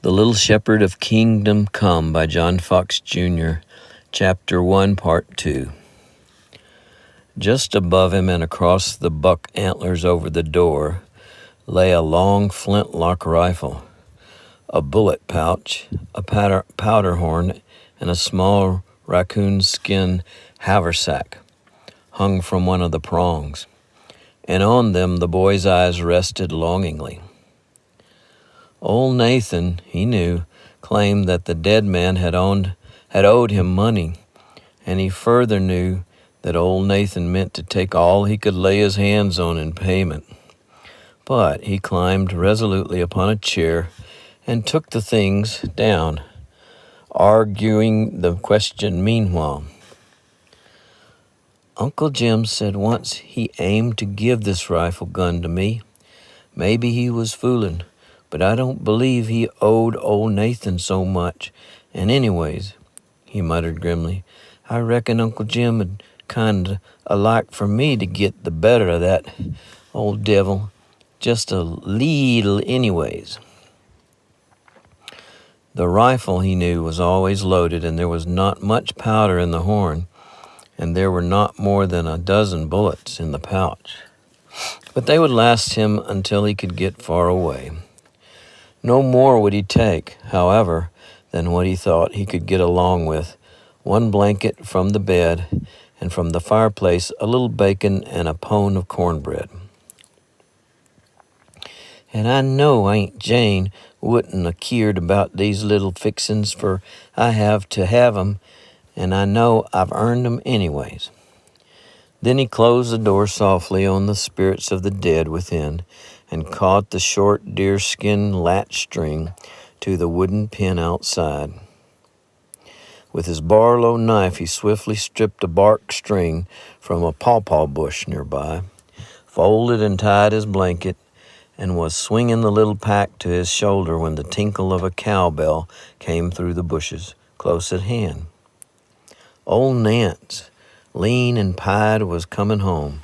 The Little Shepherd of Kingdom Come by John Fox Jr., Chapter 1, Part 2. Just above him and across the buck antlers over the door lay a long flintlock rifle, a bullet pouch, a powder horn, and a small raccoon skin haversack hung from one of the prongs, and on them the boy's eyes rested longingly. Old Nathan, he knew, claimed that the dead man had owed him money, and he further knew that old Nathan meant to take all he could lay his hands on in payment. But he climbed resolutely upon a chair and took the things down, arguing the question meanwhile. Uncle Jim said once he aimed to give this rifle gun to me. Maybe he was fooling, but I don't believe he owed old Nathan so much. And anyways, he muttered grimly, I reckon Uncle Jim would kind of like for me to get the better of that old devil, just a leetle anyways. The rifle, he knew, was always loaded, and there was not much powder in the horn, and there were not more than a dozen bullets in the pouch. But they would last him until he could get far away. No more would he take, however, than what he thought he could get along with, one blanket from the bed, and from the fireplace a little bacon and a pone of cornbread. And I know Aunt Jane wouldn't have cared about these little fixin's, for I have to have 'em, and I know I've earned 'em anyways. Then he closed the door softly on the spirits of the dead within, and caught the short deerskin latch string to the wooden pin outside. With his Barlow knife, he swiftly stripped a bark string from a pawpaw bush nearby, folded and tied his blanket, and was swinging the little pack to his shoulder when the tinkle of a cowbell came through the bushes close at hand. Old Nance, lean and pied, was coming home.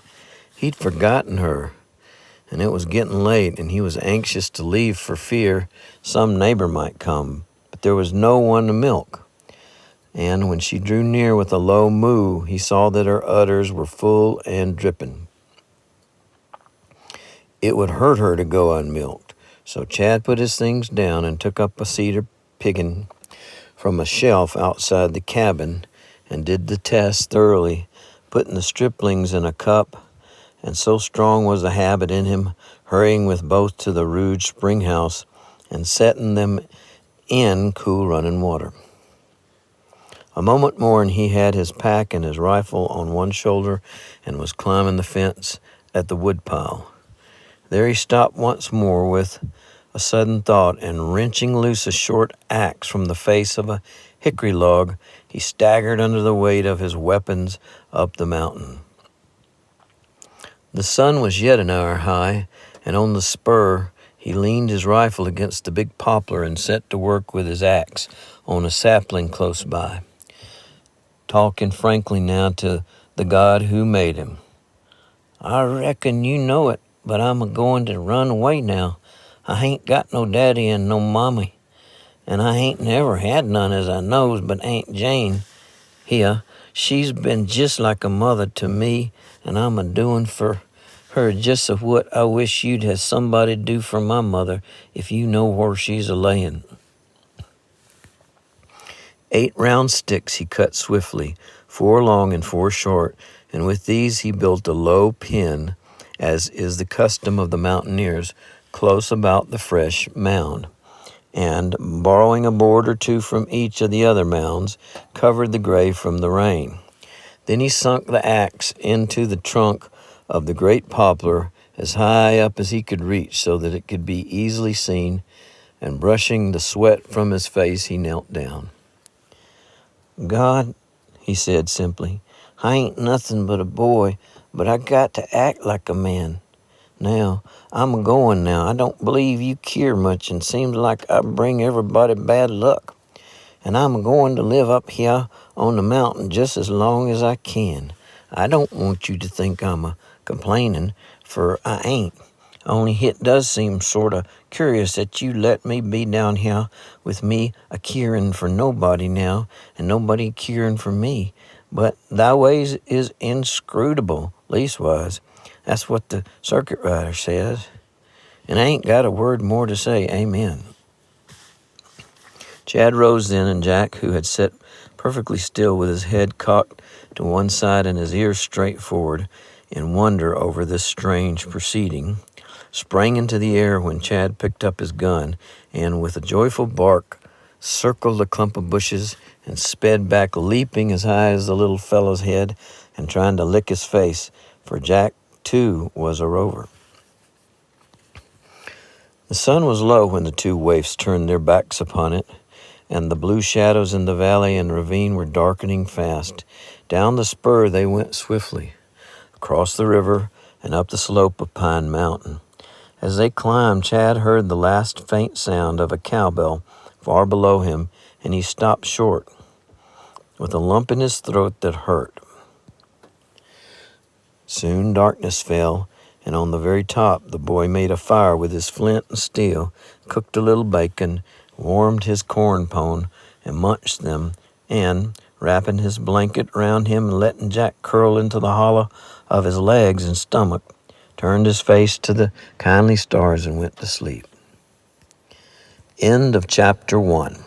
He'd forgotten her, and it was getting late, and he was anxious to leave for fear some neighbor might come, but there was no one to milk. And when she drew near with a low moo, he saw that her udders were full and dripping. It would hurt her to go unmilked, so Chad put his things down and took up a cedar piggin from a shelf outside the cabin and did the test thoroughly, putting the striplings in a cup, and so strong was the habit in him, hurrying with both to the rude spring house and setting them in cool running water. A moment more and he had his pack and his rifle on one shoulder and was climbing the fence at the woodpile. There he stopped once more with a sudden thought, and wrenching loose a short axe from the face of a hickory log, he staggered under the weight of his weapons up the mountain. The sun was yet an hour high, and on the spur he leaned his rifle against the big poplar and set to work with his axe on a sapling close by, talking frankly now to the God who made him. I reckon you know it, but I'm a-going to run away now. I ain't got no daddy and no mommy, and I ain't never had none as I knows, but Aunt Jane here, she's been just like a mother to me, and I'm a-doing for her just of what I wish you'd have somebody do for my mother if you know where she's a-layin'. 8 round sticks he cut swiftly, 4 long and 4 short, and with these he built a low pen, as is the custom of the mountaineers, close about the fresh mound, and, borrowing a board or two from each of the other mounds, covered the grave from the rain. Then he sunk the axe into the trunk of the great poplar as high up as he could reach so that it could be easily seen, and brushing the sweat from his face, he knelt down. God, he said simply, I ain't nothing but a boy, but I got to act like a man. Now, I'm a-going now. I don't believe you care much, and seems like I bring everybody bad luck. And I'm a-going to live up here on the mountain just as long as I can. I don't want you to think I'm a-complaining, for I ain't. Only it does seem sorta curious that you let me be down here with me a carin' for nobody now, and nobody carin' for me. But thy ways is inscrutable, leastwise. That's what the circuit rider says. And I ain't got a word more to say, amen. Chad rose then, and Jack, who had sat perfectly still with his head cocked to one side and his ears straight forward in wonder over this strange proceeding, sprang into the air when Chad picked up his gun and, with a joyful bark, circled a clump of bushes and sped back, leaping as high as the little fellow's head and trying to lick his face, for Jack, too, was a rover. The sun was low when the two waifs turned their backs upon it, and the blue shadows in the valley and ravine were darkening fast. Down the spur they went swiftly, across the river and up the slope of Pine Mountain. As they climbed, Chad heard the last faint sound of a cowbell far below him, and he stopped short, with a lump in his throat that hurt. Soon darkness fell, and on the very top the boy made a fire with his flint and steel, cooked a little bacon, warmed his corn pone, and munched them, and, wrapping his blanket round him and letting Jack curl into the hollow of his legs and stomach, turned his face to the kindly stars and went to sleep. End of chapter 1.